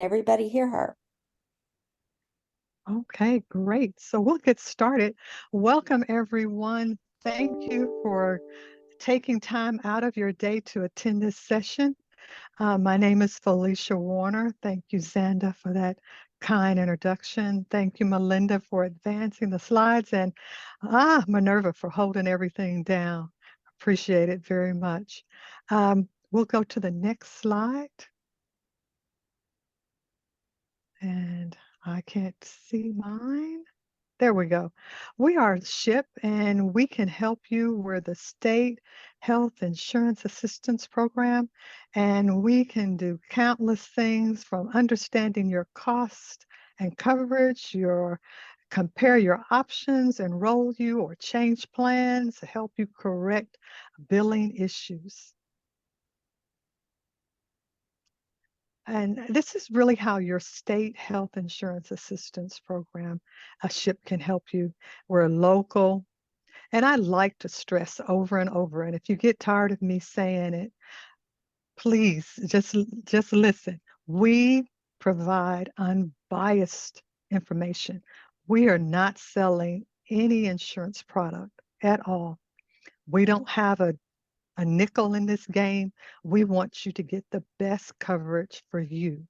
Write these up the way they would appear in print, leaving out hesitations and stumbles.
everybody hear her? Okay, great. So we'll get started. Welcome, everyone. Thank you for taking time out of your day to attend this session. My name is Felicia Warner. Thank you, Zanda, for that kind introduction. Thank you, Melinda, for advancing the slides, and Minerva for holding everything down. Appreciate it very much. We'll go to the next slide. And I can't see mine. There we go. We are SHIP and we can help you. We're the State Health Insurance Assistance Program, and we can do countless things from understanding your cost and coverage, your compare your options, enroll you or change plans, help you correct billing issues. And this is really how your state health insurance assistance program, a SHIP, can help you. We're local. And I like to stress over and over. And if you get tired of me saying it, please just listen. We provide unbiased information. We are not selling any insurance product at all. We don't have a nickel in this game. We want you to get the best coverage for you.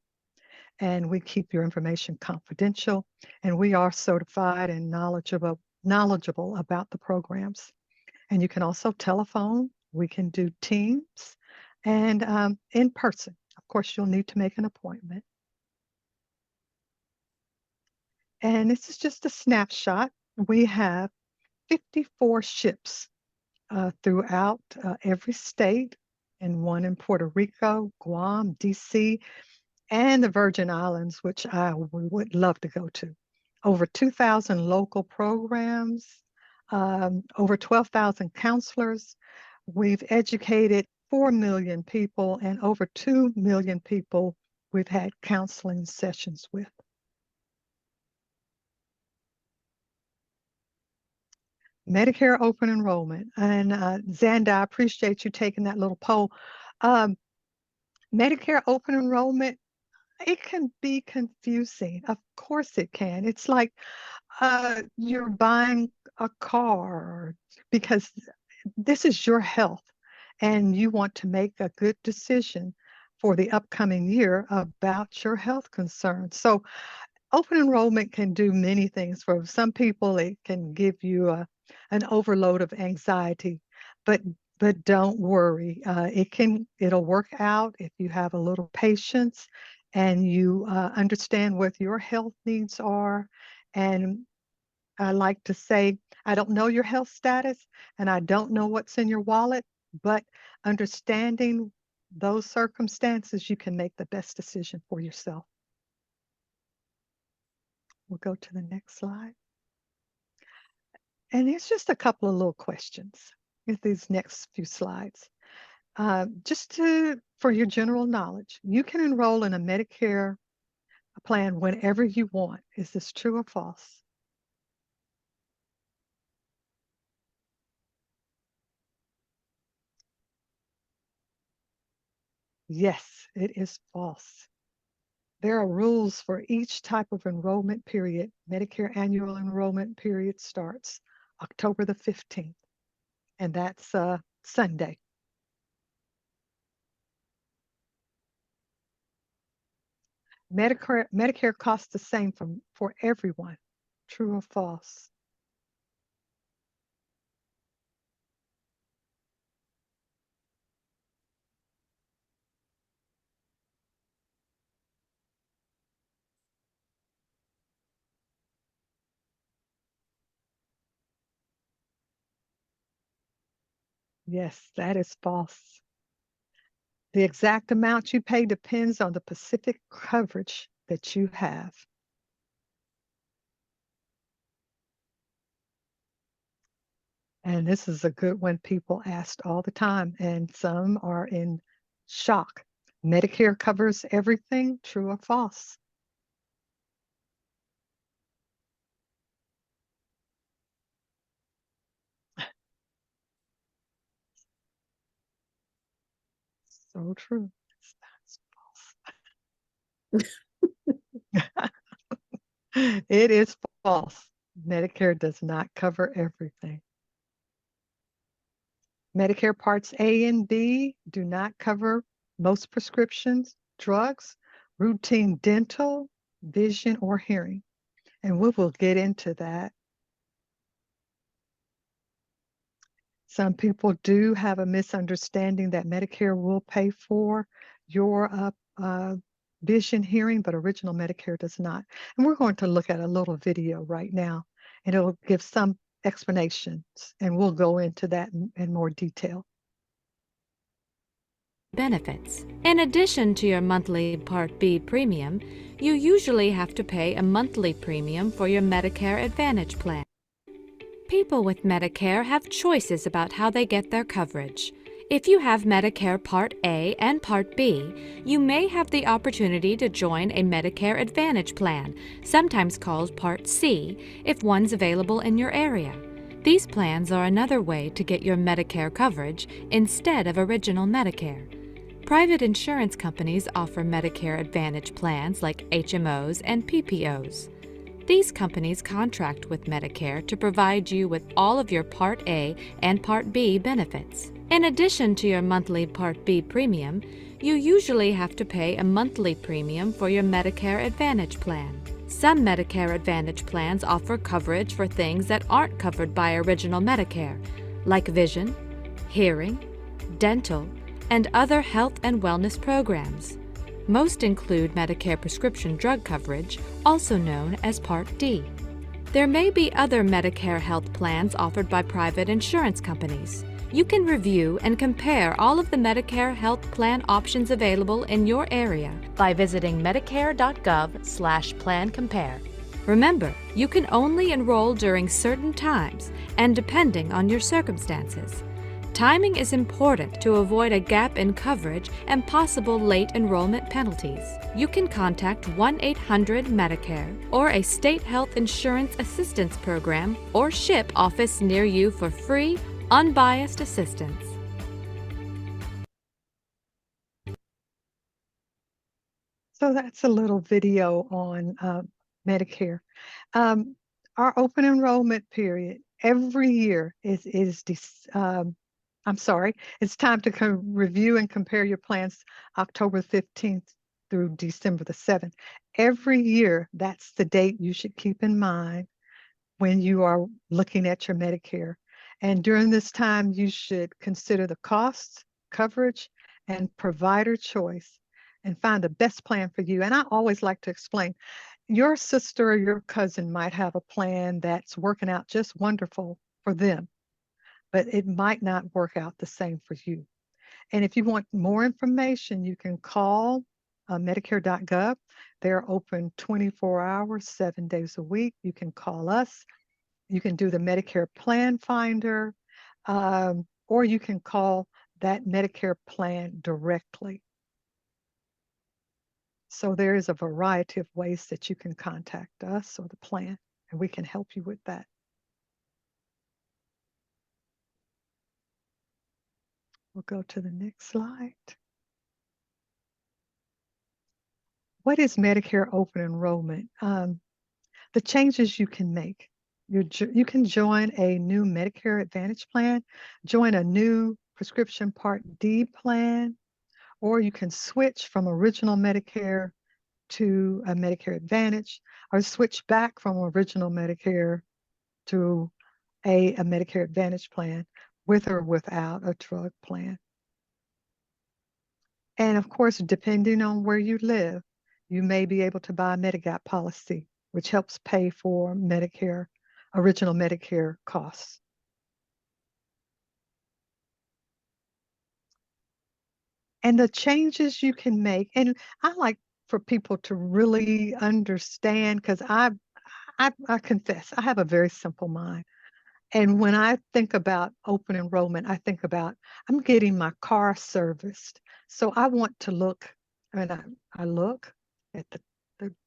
And we keep your information confidential. And we are certified and knowledgeable about the programs. And you can also telephone. We can do Teams and in person. Of course, you'll need to make an appointment. And this is just a snapshot. We have 54 ships throughout every state, and one in Puerto Rico, Guam, DC, and the Virgin Islands, which I would love to go to. Over 2,000 local programs, over 12,000 counselors. We've educated 4 million people, and over 2 million people we've had counseling sessions with. Medicare open enrollment. And Zanda, I appreciate you taking that little poll. Um, Medicare open enrollment, it can be confusing. Of course it can. It's like you're buying a car because this is your health and you want to make a good decision for the upcoming year about your health concerns. So open enrollment can do many things. For some people, it can give you an overload of anxiety, but don't worry. It'll work out if you have a little patience and you understand what your health needs are. And I like to say, I don't know your health status and I don't know what's in your wallet, but understanding those circumstances, you can make the best decision for yourself. We'll go to the next slide. And it's just a couple of little questions with these next few slides. For your general knowledge, you can enroll in a Medicare plan whenever you want. Is this true or false? Yes, it is false. There are rules for each type of enrollment period. Medicare annual enrollment period starts October the 15th, and that's Sunday. Medicare costs the same for everyone. True or false? Yes, that is false. The exact amount you pay depends on the specific coverage that you have. And this is a good one people asked all the time, and some are in shock. Medicare covers everything, true or false? So true. That's false. It is false. Medicare does not cover everything. Medicare Parts A and B do not cover most prescriptions, drugs, routine dental, vision, or hearing. And we will get into that. Some people do have a misunderstanding that Medicare will pay for your vision, hearing, but original Medicare does not. And we're going to look at a little video right now, and it'll give some explanations, and we'll go into that in more detail. Benefits. In addition to your monthly Part B premium, you usually have to pay a monthly premium for your Medicare Advantage plan. People with Medicare have choices about how they get their coverage. If you have Medicare Part A and Part B, you may have the opportunity to join a Medicare Advantage plan, sometimes called Part C, if one's available in your area. These plans are another way to get your Medicare coverage instead of original Medicare. Private insurance companies offer Medicare Advantage plans like HMOs and PPOs. These companies contract with Medicare to provide you with all of your Part A and Part B benefits. In addition to your monthly Part B premium, you usually have to pay a monthly premium for your Medicare Advantage plan. Some Medicare Advantage plans offer coverage for things that aren't covered by original Medicare, like vision, hearing, dental, and other health and wellness programs. Most include Medicare prescription drug coverage, also known as Part D. There may be other Medicare health plans offered by private insurance companies. You can review and compare all of the Medicare health plan options available in your area by visiting medicare.gov/plan compare. Remember, you can only enroll during certain times and depending on your circumstances. Timing is important to avoid a gap in coverage and possible late enrollment penalties. You can contact 1-800-MEDICARE or a state health insurance assistance program or SHIP office near you for free, unbiased assistance. So that's a little video on Medicare. Our open enrollment period every year it's time to review and compare your plans October 15th through December the 7th. Every year, that's the date you should keep in mind when you are looking at your Medicare. And during this time, you should consider the costs, coverage, and provider choice and find the best plan for you. And I always like to explain, your sister or your cousin might have a plan that's working out just wonderful for them, but it might not work out the same for you. And if you want more information, you can call Medicare.gov. They're open 24 hours, 7 days a week. You can call us. You can do the Medicare Plan Finder, or you can call that Medicare plan directly. So there is a variety of ways that you can contact us or the plan, and we can help you with that. We'll go to the next slide. What is Medicare open enrollment? The changes you can make. You can join a new Medicare Advantage plan, join a new prescription Part D plan, or you can switch from original Medicare to a Medicare Advantage, or switch back from original Medicare to a Medicare Advantage plan with or without a drug plan. And of course, depending on where you live, you may be able to buy a Medigap policy, which helps pay for Medicare, original Medicare costs. And the changes you can make, and I like for people to really understand, because I confess, I have a very simple mind. And when I think about open enrollment, I think about I'm getting my car serviced. So I want to look, and I look at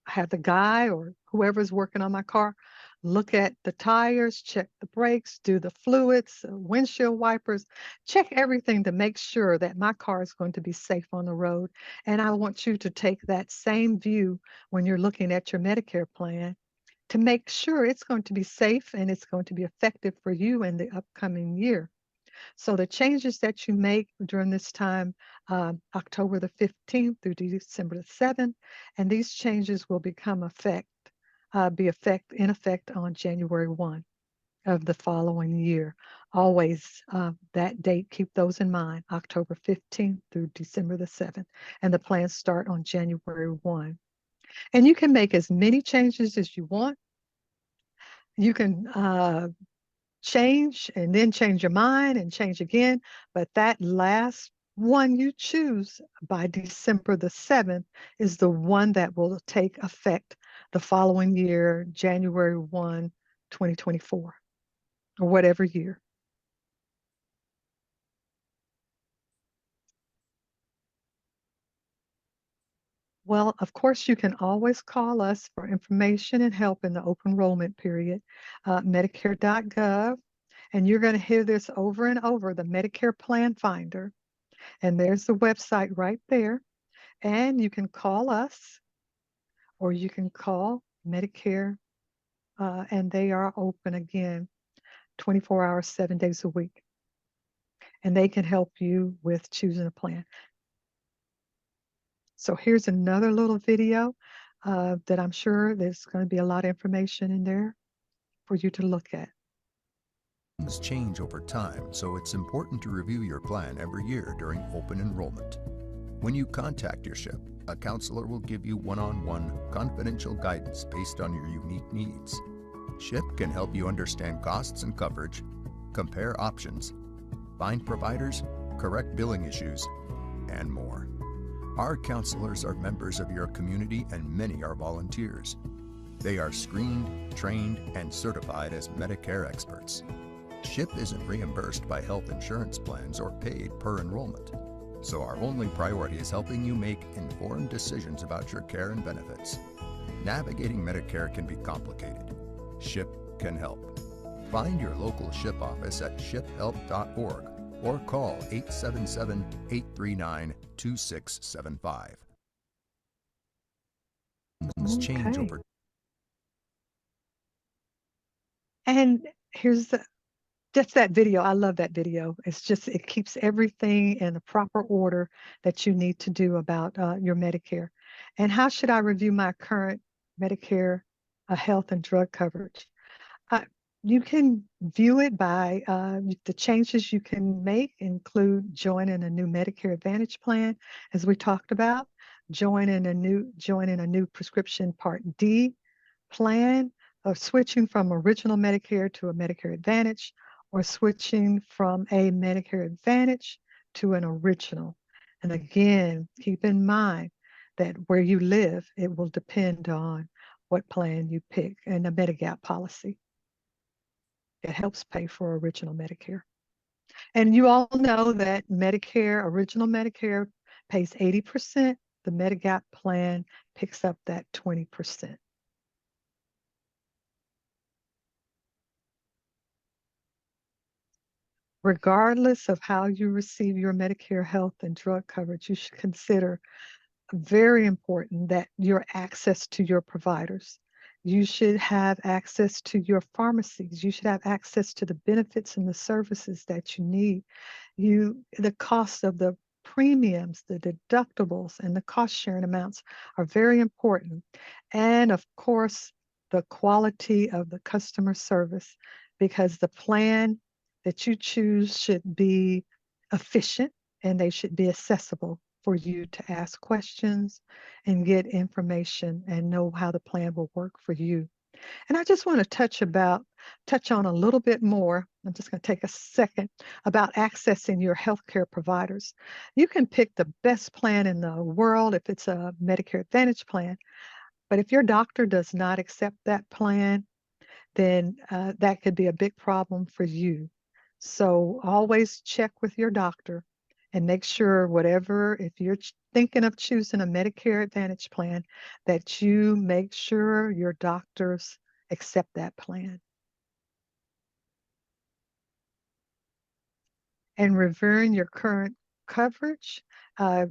have the guy or whoever's working on my car, look at the tires, check the brakes, do the fluids, windshield wipers, check everything to make sure that my car is going to be safe on the road. And I want you to take that same view when you're looking at your Medicare plan. to make sure it's going to be safe and it's going to be effective for you in the upcoming year. So the changes that you make during this time, October the 15th through December the 7th, and these changes will in effect on January 1 of the following year. Always that date, keep those in mind, October 15th through December the 7th, and the plans start on January 1. And you can make as many changes as you want. You can change and then change your mind and change again. But that last one you choose by December the 7th is the one that will take effect the following year, January 1, 2024, or whatever year. Well, of course, you can always call us for information and help in the open enrollment period, Medicare.gov. And you're going to hear this over and over, the Medicare Plan Finder. And there's the website right there. And you can call us or you can call Medicare, and they are open again 24 hours, 7 days a week. And they can help you with choosing a plan. So here's another little video that I'm sure there's going to be a lot of information in there for you to look at. Things change over time, so it's important to review your plan every year during open enrollment. When you contact your SHIP, a counselor will give you one-on-one confidential guidance based on your unique needs. SHIP can help you understand costs and coverage, compare options, find providers, correct billing issues, and more. Our counselors are members of your community and many are volunteers. They are screened, trained, and certified as Medicare experts. SHIP isn't reimbursed by health insurance plans or paid per enrollment. So our only priority is helping you make informed decisions about your care and benefits. Navigating Medicare can be complicated. SHIP can help. Find your local SHIP office at shiphelp.org or call 877-839-2675. Change over. And here's just that video. I love that video. It keeps everything in the proper order that you need to do about your Medicare. And how should I review my current Medicare health and drug coverage? You can view it by the changes you can make include joining a new Medicare Advantage plan, as we talked about, joining a new prescription Part D plan, or switching from original Medicare to a Medicare Advantage, or switching from a Medicare Advantage to an original. And again, keep in mind that where you live, it will depend on what plan you pick and the Medigap policy. It helps pay for original Medicare. And you all know that original Medicare pays 80%. The Medigap plan picks up that 20%. Regardless of how you receive your Medicare health and drug coverage, you should consider very important that your access to your providers. You should have access to your pharmacies. You should have access to the benefits and the services that you need. The cost of the premiums, the deductibles, and the cost sharing amounts are very important. And of course, the quality of the customer service, because the plan that you choose should be efficient and they should be accessible for you to ask questions and get information and know how the plan will work for you. And I just want to touch on a little bit more. I'm just going to take a second about accessing your healthcare providers. You can pick the best plan in the world if it's a Medicare Advantage plan, but if your doctor does not accept that plan, then that could be a big problem for you. So always check with your doctor and make sure if you're thinking of choosing a Medicare Advantage plan, that you make sure your doctors accept that plan. And reviewing your current coverage,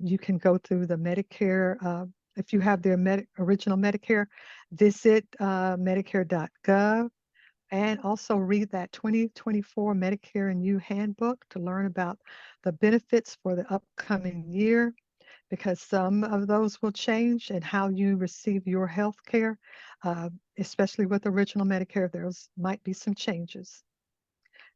you can go through the Medicare if you have their original Medicare, visit Medicare.gov and also read that 2024 Medicare and You Handbook to learn about the benefits for the upcoming year, because some of those will change and how you receive your health care, especially with original Medicare, there's might be some changes.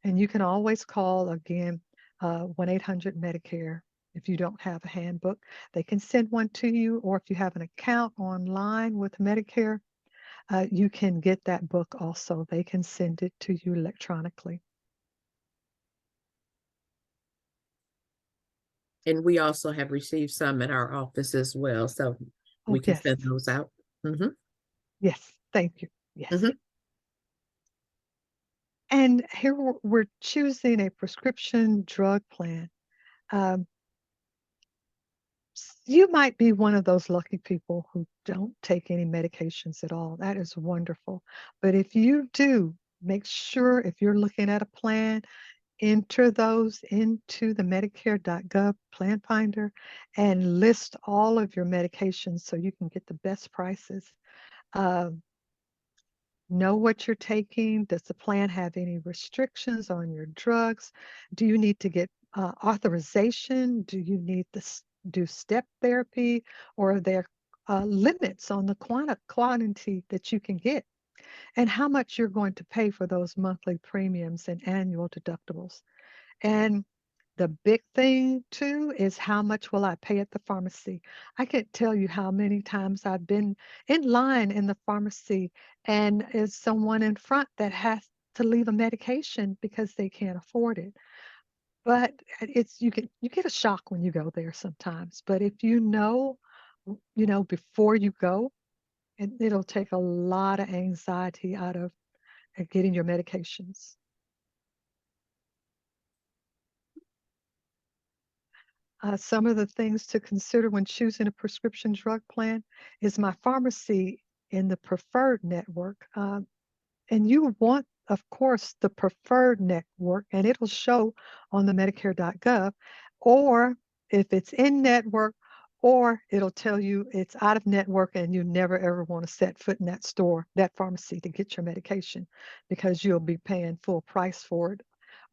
And you can always call again 1-800-Medicare. If you don't have a handbook, they can send one to you, or if you have an account online with Medicare, you can get that book also. They can send it to you electronically. And we also have received some at our office as well, so Oh, we can yes. send those out. Mm-hmm. Yes, thank you. Yes. Mhm. And here we're choosing a prescription drug plan. Um, you might be one of those lucky people who don't take any medications at all. That is wonderful. But if you do, make sure if you're looking at a plan, enter those into the Medicare.gov plan finder and list all of your medications so you can get the best prices. Um, know what you're taking. Does the plan have any restrictions on your drugs? Do you need to get authorization? Do you need to do step therapy? Or are there limits on the quantity that you can get? And how much you're going to pay for those monthly premiums and annual deductibles? And the big thing too is, how much will I pay at the pharmacy? I can't tell you how many times I've been in line in the pharmacy and is someone in front that has to leave a medication because they can't afford it. But you get a shock when you go there sometimes. But if before you go, it'll take a lot of anxiety out of getting your medications. Some of the things to consider when choosing a prescription drug plan is my pharmacy in the preferred network. And you want, of course, the preferred network, and it'll show on the Medicare.gov, or if it's in network, or it'll tell you it's out of network and you never ever want to set foot in that store, that pharmacy, to get your medication, because you'll be paying full price for it,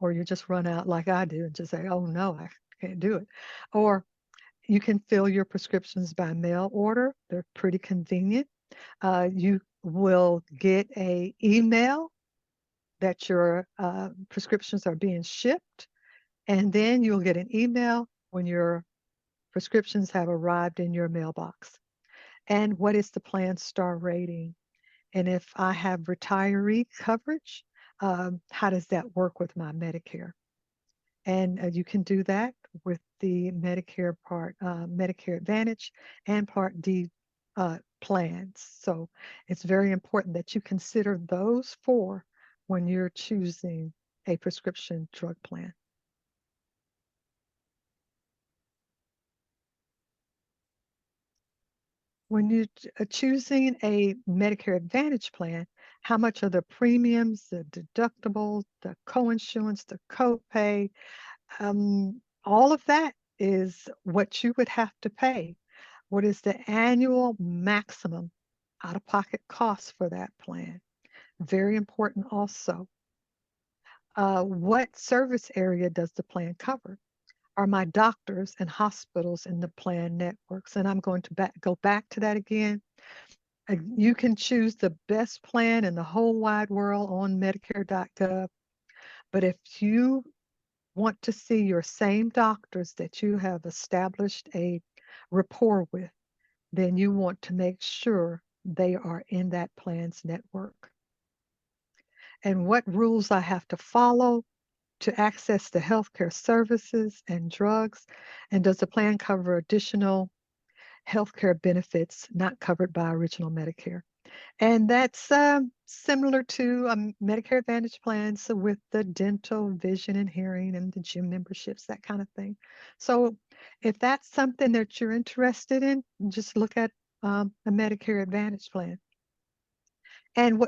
or you just run out like I do and just say, oh no, I can't do it. Or you can fill your prescriptions by mail order. They're pretty convenient. You will get a email that your prescriptions are being shipped, and then you'll get an email when your prescriptions have arrived in your mailbox. And what is the plan star rating? And if I have retiree coverage, how does that work with my Medicare? And you can do that with the Medicare Advantage and Part D plans. So it's very important that you consider those four when you're choosing a prescription drug plan. When you're choosing a Medicare Advantage plan, how much are the premiums, the deductibles, the coinsurance, the copay, all of that is what you would have to pay. What is the annual maximum out-of-pocket cost for that plan? Very important also. What service area does the plan cover? Are my doctors and hospitals in the plan networks? And I'm going to go back to that again. You can choose the best plan in the whole wide world on Medicare.gov. But if you want to see your same doctors that you have established a rapport with, then you want to make sure they are in that plan's network. And what rules I have to follow to access the healthcare services and drugs, and does the plan cover additional healthcare benefits not covered by original Medicare? And that's similar to Medicare Advantage plans, so with the dental, vision, and hearing, and the gym memberships, that kind of thing. So if that's something that you're interested in, just look at a Medicare Advantage plan. And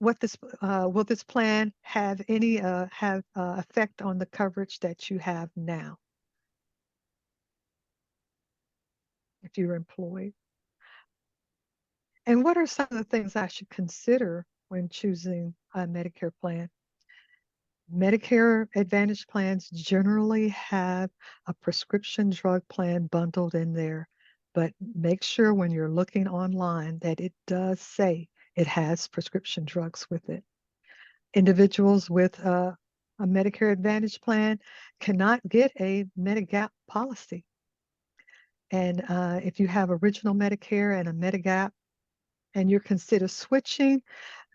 what this will this plan have any effect on the coverage that you have now if you're employed? And what are some of the things I should consider when choosing a Medicare plan? Medicare Advantage plans generally have a prescription drug plan bundled in there, but make sure when you're looking online that it does say it has prescription drugs with it. Individuals with a Medicare Advantage plan cannot get a Medigap policy. And if you have original Medicare and a Medigap and you're considered switching,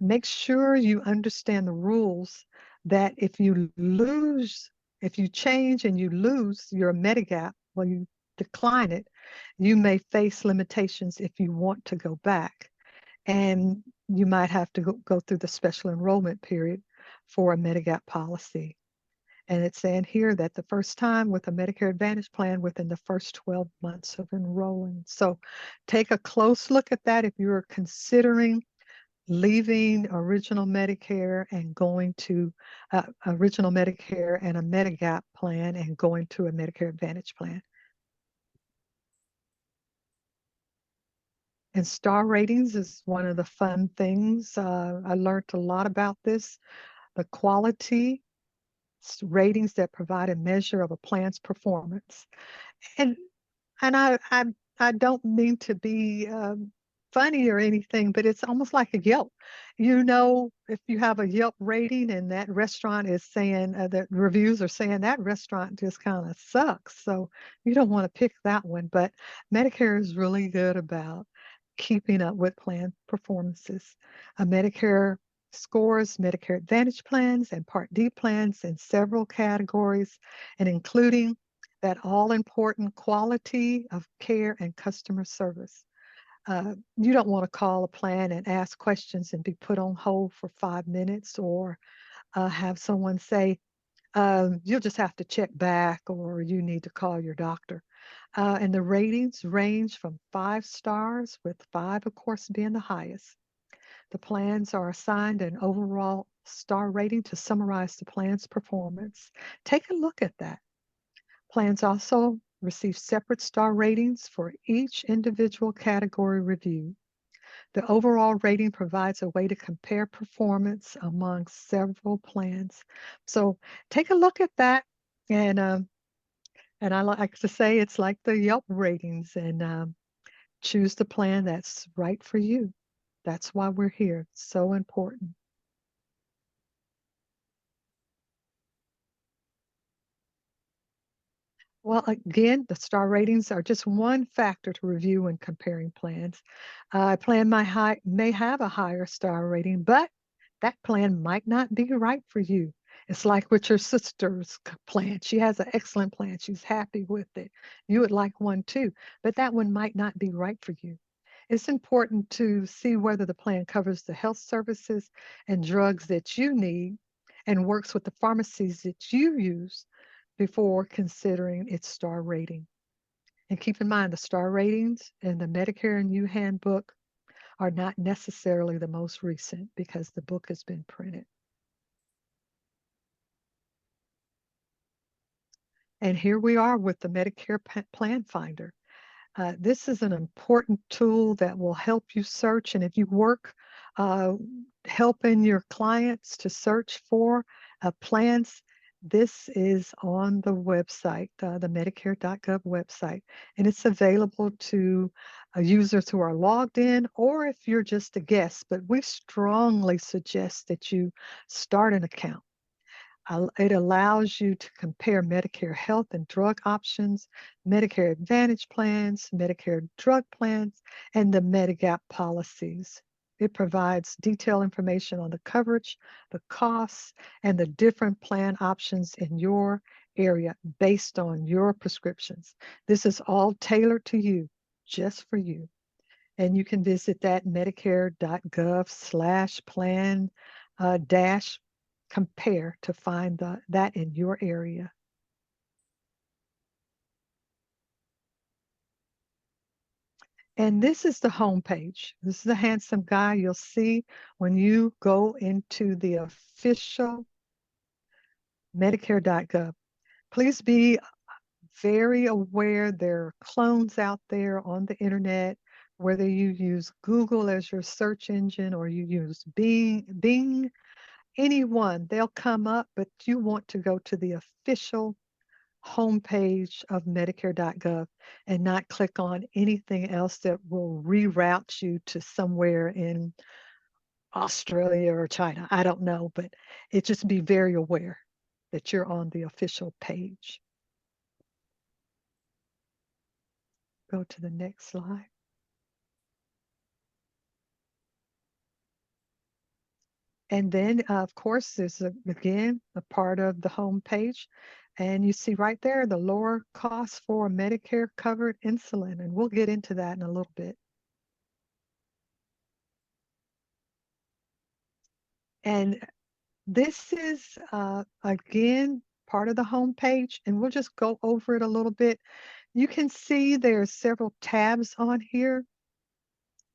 make sure you understand the rules that if you change and you lose your Medigap, well, you decline it, you may face limitations if you want to go back. And you might have to go through the special enrollment period for a Medigap policy. And it's saying here that the first time with a Medicare Advantage plan within the first 12 months of enrolling. So take a close look at that if you're considering leaving original Medicare and going to original Medicare and a Medigap plan and going to a Medicare Advantage plan. And star ratings is one of the fun things. I learned a lot about this. The quality ratings that provide a measure of a plan's performance. And I don't mean to be funny or anything, but it's almost like a Yelp. You know, if you have a Yelp rating and that restaurant is saying that reviews are saying that restaurant just kind of sucks, so you don't want to pick that one. But Medicare is really good about keeping up with plan performances. Medicare scores Medicare Advantage plans and Part D plans in several categories, and including that all-important quality of care and customer service. You don't want to call a plan and ask questions and be put on hold for 5 minutes, or have someone say, you'll just have to check back, or you need to call your doctor. And the ratings range from 5 stars, with 5, of course, being the highest. The plans are assigned an overall star rating to summarize the plan's performance. Take a look at that. Plans also receive separate star ratings for each individual category review. The overall rating provides a way to compare performance among several plans. So take a look at that, and I like to say it's like the Yelp ratings, and choose the plan that's right for you. That's why we're here. It's so important. Well, again, the star ratings are just one factor to review when comparing plans. A plan may have a higher star rating, but that plan might not be right for you. It's like with your sister's plan. She has an excellent plan. She's happy with it. You would like one too, but that one might not be right for you. It's important to see whether the plan covers the health services and drugs that you need and works with the pharmacies that you use before considering its star rating. And keep in mind, the star ratings in the Medicare and You Handbook are not necessarily the most recent because the book has been printed. And here we are with the Medicare Plan Finder. This is an important tool that will help you search. And if you work helping your clients to search for plans, this is on the website, the Medicare.gov website, and it's available to users who are logged in, or if you're just a guest. But we strongly suggest that you start an account. It allows you to compare Medicare health and drug options, Medicare Advantage plans, Medicare drug plans, and the Medigap policies. It provides detailed information on the coverage, the costs, and the different plan options in your area based on your prescriptions. This is all tailored to you, just for you. And you can visit that medicare.gov/plan dash compare to find that in your area. And this is the home page. This is a handsome guy you'll see when you go into the official Medicare.gov. Please be very aware there are clones out there on the internet whether you use Google as your search engine or you use Bing, anyone, they'll come up, but you want to go to the official homepage of Medicare.gov and not click on anything else that will reroute you to somewhere in Australia or China. I don't know, but it just be very aware that you're on the official page. Go to the next slide. And then, of course, there's again a part of the home page. And you see right there the lower cost for Medicare covered insulin. And we'll get into that in a little bit. And this is, again, part of the home page. And we'll just go over it a little bit. You can see there's several tabs on here.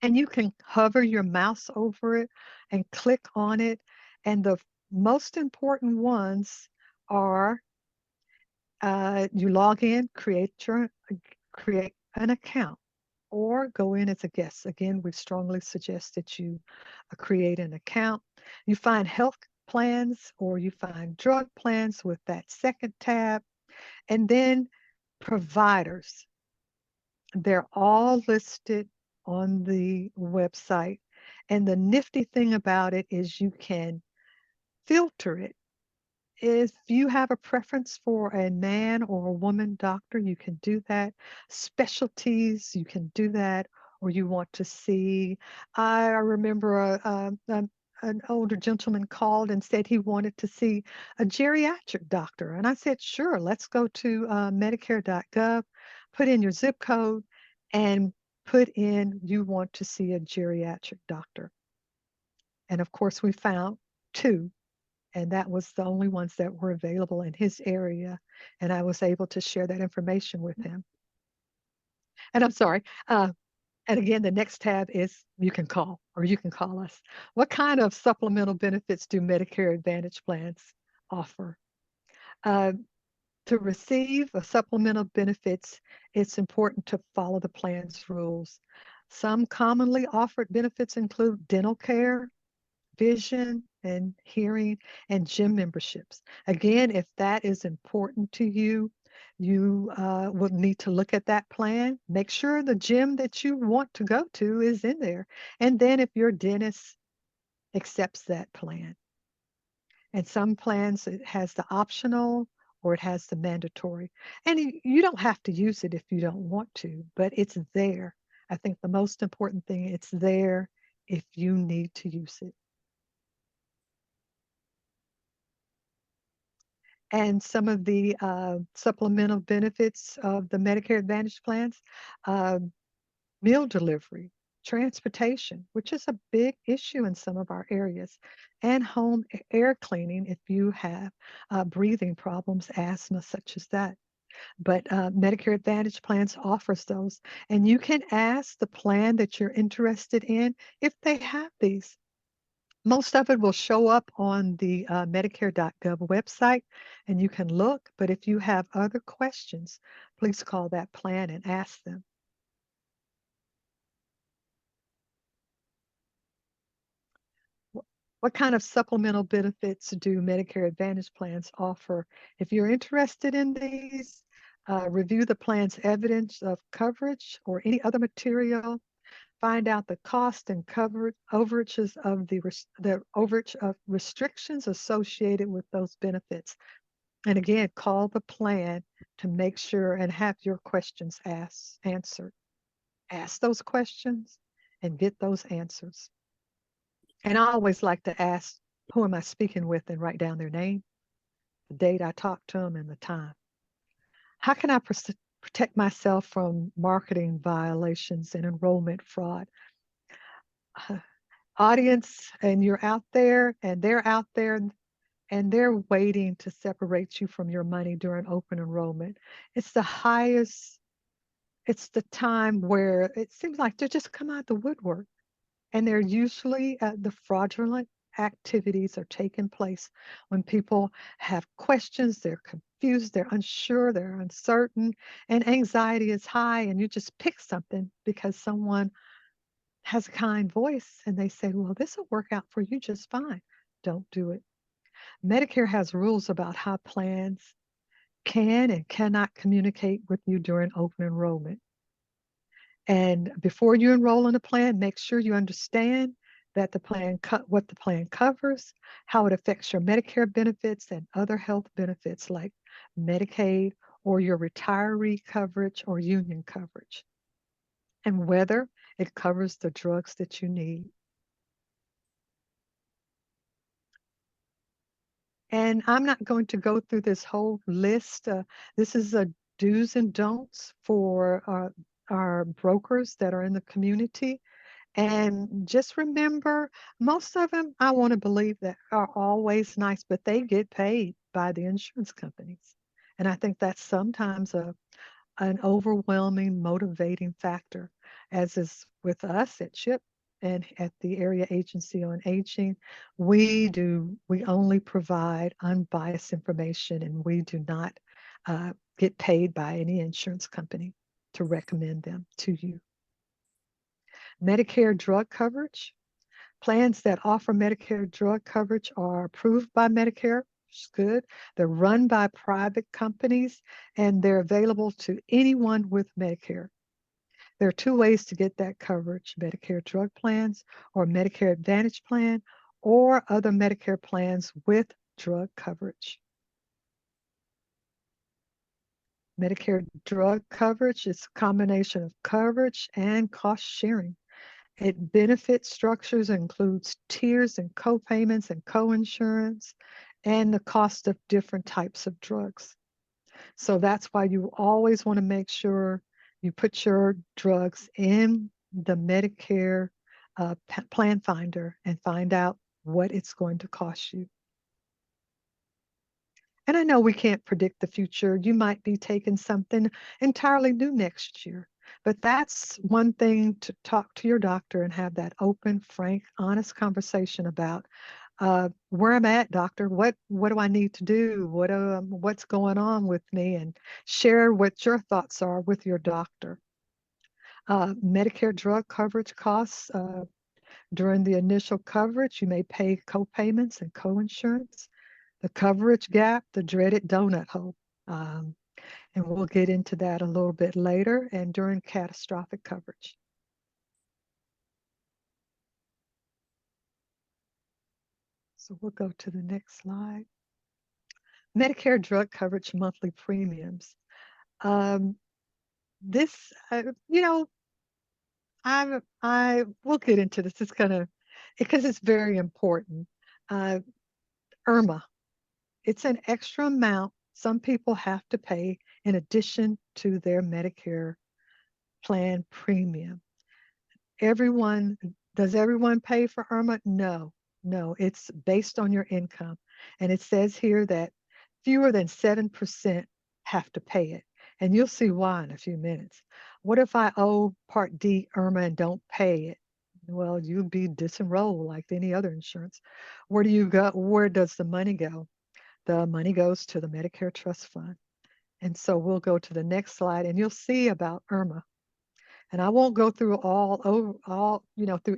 And you can hover your mouse over it and click on it. And the most important ones are you log in, create an account, or go in as a guest. Again, we strongly suggest that you create an account. You find health plans or you find drug plans with that second tab, and then providers. They're all listed on the website. And the nifty thing about it is you can filter it. If you have a preference for a man or a woman doctor, you can do that. Specialties, you can do that. Or you want to see, I remember an older gentleman called and said he wanted to see a geriatric doctor. And I said, sure, let's go to Medicare.gov, put in your zip code, and put in you want to see a geriatric doctor. And of course, we found two, and that was the only ones that were available in his area. And I was able to share that information with him. And I'm sorry. And again, the next tab is you can call or you can call us. What kind of supplemental benefits do Medicare Advantage plans offer? To receive a supplemental benefits, it's important to follow the plan's rules. Some commonly offered benefits include dental care, vision and hearing, and gym memberships. Again, if that is important to you, you will need to look at that plan. Make sure the gym that you want to go to is in there. And then if your dentist accepts that plan. And some plans, it has the optional or it has the mandatory. And you don't have to use it if you don't want to, but it's there. I think the most important thing, it's there if you need to use it. And some of the supplemental benefits of the Medicare Advantage plans, uh, meal delivery, transportation, which is a big issue in some of our areas, and home air cleaning if you have breathing problems, asthma, such as that. But Medicare Advantage plans offers those. And you can ask the plan that you're interested in if they have these. Most of it will show up on the Medicare.gov website, and you can look. But if you have other questions, please call that plan and ask them. What kind of supplemental benefits do Medicare Advantage plans offer? If you're interested in these, review the plan's evidence of coverage or any other material. Find out the cost and covered overages of the overage of restrictions associated with those benefits. And again, call the plan to make sure and have your questions answered. Ask those questions and get those answers. And I always like to ask, who am I speaking with, and write down their name, the date I talked to them, and the time. How can I protect myself from marketing violations and enrollment fraud? Audience, and you're out there and they're out there and they're waiting to separate you from your money during open enrollment. It's the highest, it's the time where it seems like they just come out the woodwork, and they're usually the fraudulent activities are taking place when people have questions, they're confused, they're unsure, they're uncertain, and anxiety is high, and you just pick something because someone has a kind voice and they say, well, this will work out for you just fine. Don't do it. Medicare has rules about how plans can and cannot communicate with you during open enrollment. And before you enroll in a plan, make sure you understand that what the plan covers, how it affects your Medicare benefits and other health benefits like Medicaid or your retiree coverage or union coverage, and whether it covers the drugs that you need. And I'm not going to go through this whole list. This is a do's and don'ts for our brokers that are in the community. And just remember, most of them, I want to believe that are always nice, but they get paid by the insurance companies. And I think that's sometimes an overwhelming motivating factor, as is with us at CHIP and at the Area Agency on Aging. We only provide unbiased information, and we do not get paid by any insurance company to recommend them to you. Medicare drug coverage. Plans that offer Medicare drug coverage are approved by Medicare, which is good. They're run by private companies and they're available to anyone with Medicare. There are two ways to get that coverage: Medicare drug plans or Medicare Advantage plan or other Medicare plans with drug coverage. Medicare drug coverage is a combination of coverage and cost sharing. It benefit structures includes tiers and co-payments and co-insurance and the cost of different types of drugs. So that's why you always want to make sure you put your drugs in the Medicare plan finder and find out what it's going to cost you. And I know we can't predict the future. You might be taking something entirely new next year. But that's one thing to talk to your doctor and have that open, frank, honest conversation about where I'm at, doctor. What do I need to do? What's going on with me? And share what your thoughts are with your doctor. Medicare drug coverage costs during the initial coverage. You may pay co-payments and co-insurance. The coverage gap, the dreaded donut hole. And we'll get into that a little bit later and during catastrophic coverage. So we'll go to the next slide. Medicare drug coverage monthly premiums. This, you know, I will get into this. It's because it's very important. IRMA, it's an extra amount some people have to pay in addition to their Medicare plan premium. Does everyone pay for IRMA? No, it's based on your income. And it says here that fewer than 7% have to pay it. And you'll see why in a few minutes. What if I owe Part D IRMA and don't pay it? Well, you'd be disenrolled like any other insurance. Where do you go? Where does the money go? The money goes to the Medicare Trust Fund. And so we'll go to the next slide and you'll see about IRMA. And I won't go through through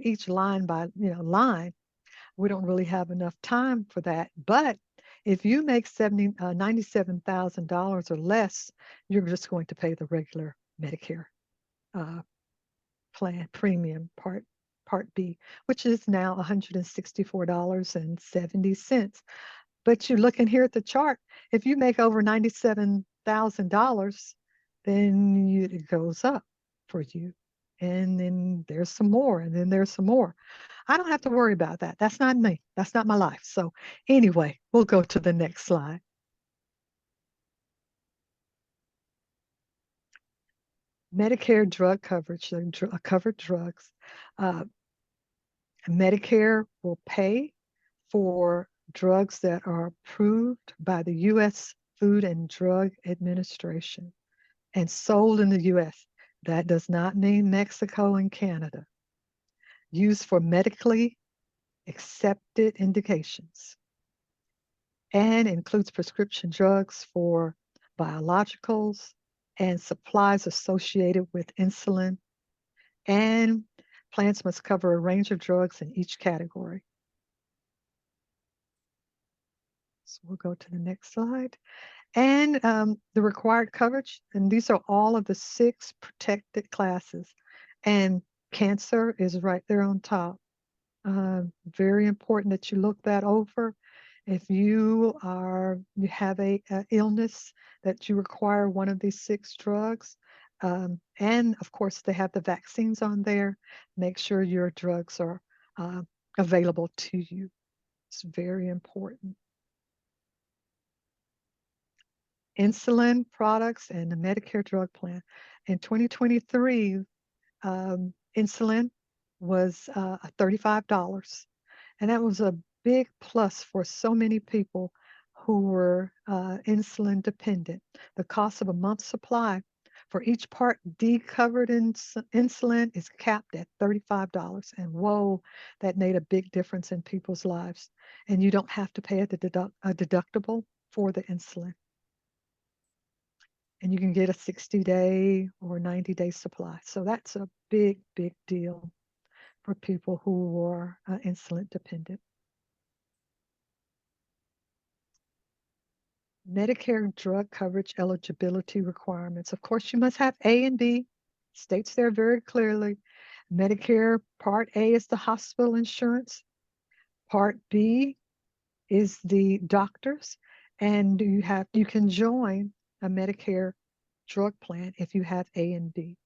each line by line. We don't really have enough time for that. But if you make $97,000 or less, you're just going to pay the regular Medicare plan premium part B, which is now $164.70. But you're looking here at the chart. If you make over $97,000, then it goes up for you. And then there's some more, and then there's some more. I don't have to worry about that. That's not me. That's not my life. So anyway, we'll go to the next slide. Medicare drug coverage, covered drugs. Medicare will pay for drugs that are approved by the U.S. Food and Drug Administration and sold in the U.S. That does not mean Mexico and Canada. Used for medically accepted indications and includes prescription drugs for biologicals and supplies associated with insulin and Plans must cover a range of drugs in each category. So we'll go to the next slide. And the required coverage, and these are all of the 6 protected classes. And cancer is right there on top. Very important that you look that over. If you have a illness that you require one of these 6 drugs, and of course they have the vaccines on there, make sure your drugs are available to you. It's very important. Insulin products and the Medicare drug plan. In 2023, insulin was $35. And that was a big plus for so many people who were insulin dependent. The cost of a month's supply for each Part D covered insulin is capped at $35. And whoa, that made a big difference in people's lives. And you don't have to pay a deductible for the insulin. And you can get a 60-day or 90-day supply. So that's a big, big deal for people who are insulin dependent. Medicare drug coverage eligibility requirements. Of course, you must have A and B. States there very clearly. Medicare Part A is the hospital insurance. Part B is the doctors. And you can join a Medicare drug plan if you have A and B.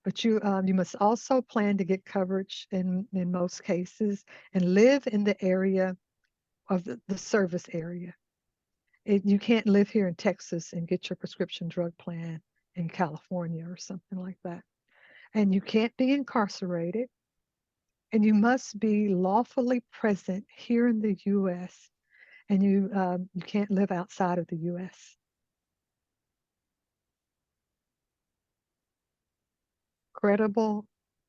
But you must also plan to get coverage in most cases and live in the area of the service area. You can't live here in Texas and get your prescription drug plan in California or something like that. And you can't be incarcerated. And you must be lawfully present here in the U.S. And you can't live outside of the U.S. Credible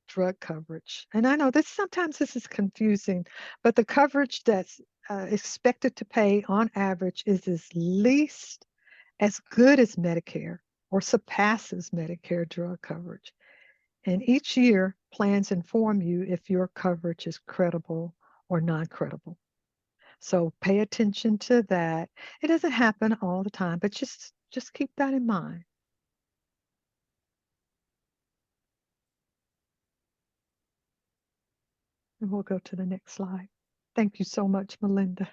drug coverage. And I know sometimes this is confusing, but the coverage that's expected to pay on average is at least as good as Medicare or surpasses Medicare drug coverage. And each year, plans inform you if your coverage is credible or non-credible. So pay attention to that. It doesn't happen all the time, but just keep that in mind. And we'll go to the next slide. Thank you so much, Melinda.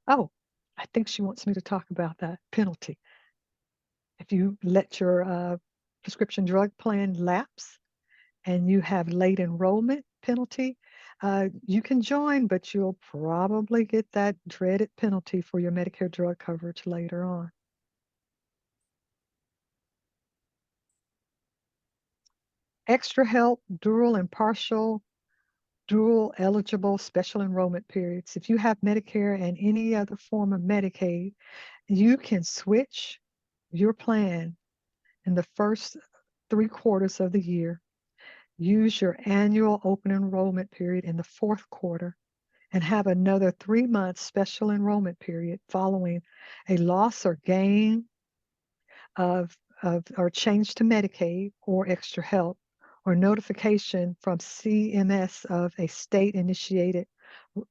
Oh, I think she wants me to talk about that penalty. If you let your prescription drug plan lapse and you have late enrollment penalty, you can join, but you'll probably get that dreaded penalty for your Medicare drug coverage later on. Extra help, dual and partial, dual eligible special enrollment periods. If you have Medicare and any other form of Medicaid, you can switch your plan in the first 3 quarters of the year. Use your annual open enrollment period in the 4th quarter and have another 3-month special enrollment period following a loss or gain of or change to Medicaid or extra help or notification from CMS of a state-initiated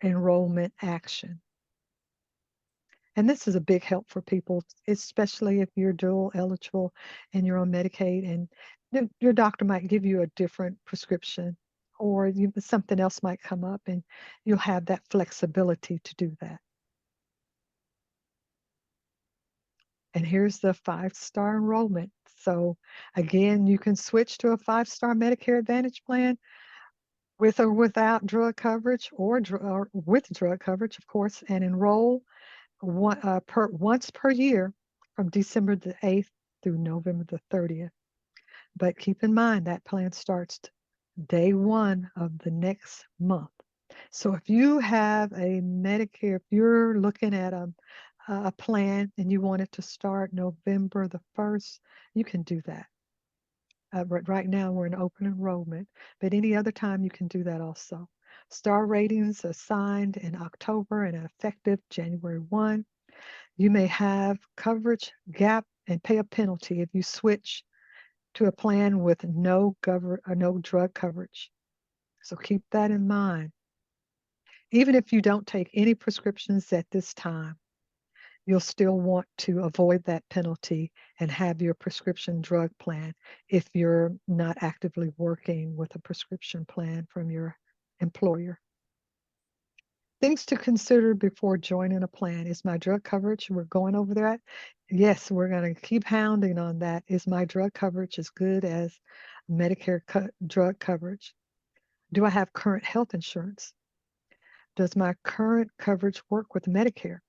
enrollment action. And this is a big help for people, especially if you're dual eligible and you're on Medicaid and your doctor might give you a different prescription or something else might come up and you'll have that flexibility to do that. And here's the 5-star enrollment. So again, you can switch to a 5-star Medicare Advantage plan with or without drug coverage or with drug coverage, of course, and enroll once per year from December the 8th through November the 30th. But keep in mind that plan starts day 1 of the next month. So if you have a Medicare, if you're looking at a plan and you want it to start November the 1st, you can do that. Right now we're in open enrollment, but any other time you can do that also. Star ratings assigned in October and effective January 1. You may have coverage gap and pay a penalty if you switch to a plan with no drug coverage. So keep that in mind. Even if you don't take any prescriptions at this time, you'll still want to avoid that penalty and have your prescription drug plan if you're not actively working with a prescription plan from your employer. Things to consider before joining a plan. Is my drug coverage? We're going over that. Yes, we're going to keep hounding on that. Is my drug coverage as good as Medicare drug coverage? Do I have current health insurance? Does my current coverage work with Medicare?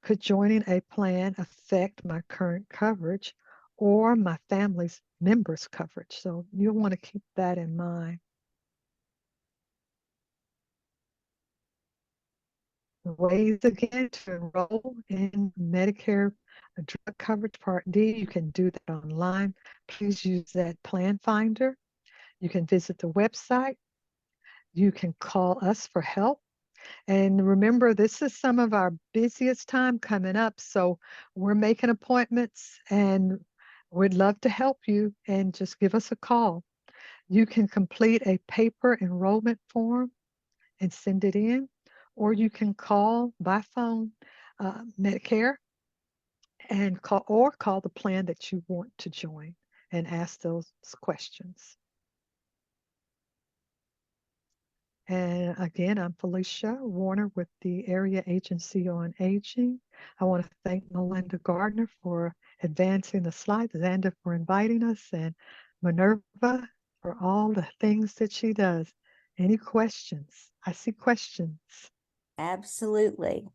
Could joining a plan affect my current coverage or my family's members' coverage? So you'll want to keep that in mind. Ways again to enroll in Medicare drug coverage Part D. You can do that online. Please use that plan finder. You can visit the website. You can call us for help. And remember, this is some of our busiest time coming up. So we're making appointments and we'd love to help you, and just give us a call. You can complete a paper enrollment form and send it in, or you can call by phone Medicare and call the plan that you want to join and ask those questions. And again, I'm Felicia Warner with the Area Agency on Aging. I want to thank Melinda Gardner for advancing the slides, Xander for inviting us, and Minerva for all the things that she does. Any questions? I see questions. Absolutely.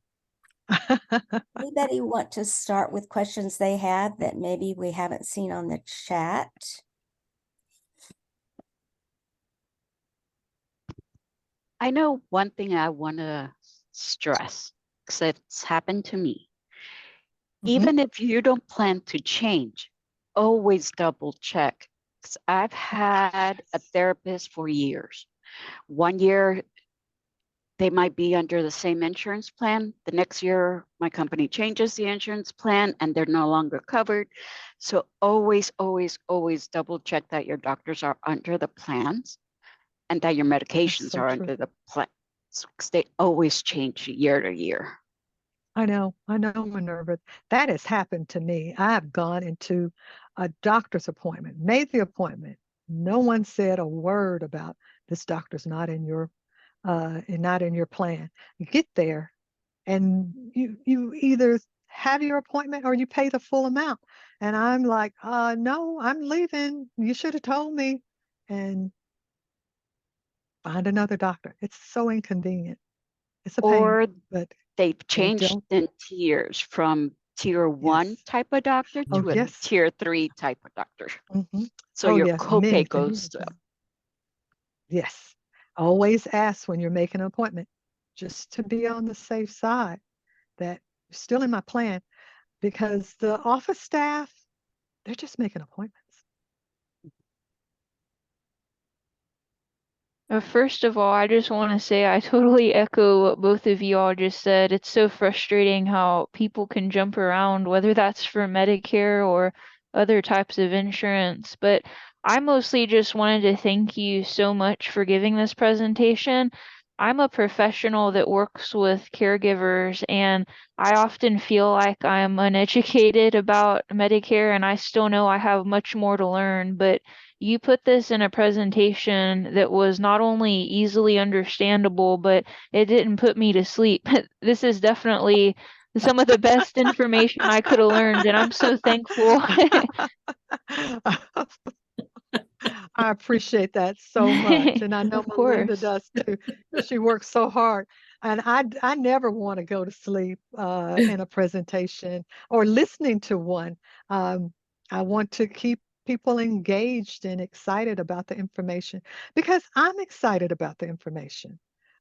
Anybody want to start with questions they have that maybe we haven't seen on the chat? I know one thing I want to stress, because it's happened to me. Even if you don't plan to change, always double check. 'Cause I've had a therapist for years. One year, they might be under the same insurance plan. The next year, my company changes the insurance plan and they're no longer covered. So always, always, always double check that your doctors are under the plans and that your medications so are true. under the plans. Because they always change year to year. I know, Minerva. That has happened to me. I have gone into a doctor's appointment, made the appointment. No one said a word about this doctor's not in your plan. You get there and you either have your appointment or you pay the full amount. And I'm like, no, I'm leaving. You should have told me. And find another doctor. It's so inconvenient. It's a pain, Or but they've they changed don't. in tiers from tier 1 Yes. type of doctor Oh, to a yes. tier 3 type of doctor. So Oh, your yes. copay goes up. Yes. Always ask when you're making an appointment, just to be on the safe side that you're still in my plan, because the office staff, they're just making appointments. First of all, I just want to say I totally echo what both of you all just said. It's so frustrating how people can jump around, whether that's for Medicare or other types of insurance. But I mostly just wanted to thank you so much for giving this presentation. I'm a professional that works with caregivers, and I often feel like I'm uneducated about Medicare, and I still know I have much more to learn. But you put this in a presentation that was not only easily understandable, but it didn't put me to sleep. This is definitely some of the best information I could have learned, and I'm so thankful. I appreciate that so much. And I know Of Melinda course. does too. She works so hard. And I never want to go to sleep in a presentation or listening to one. I want to keep people engaged and excited about the information, because I'm excited about the information.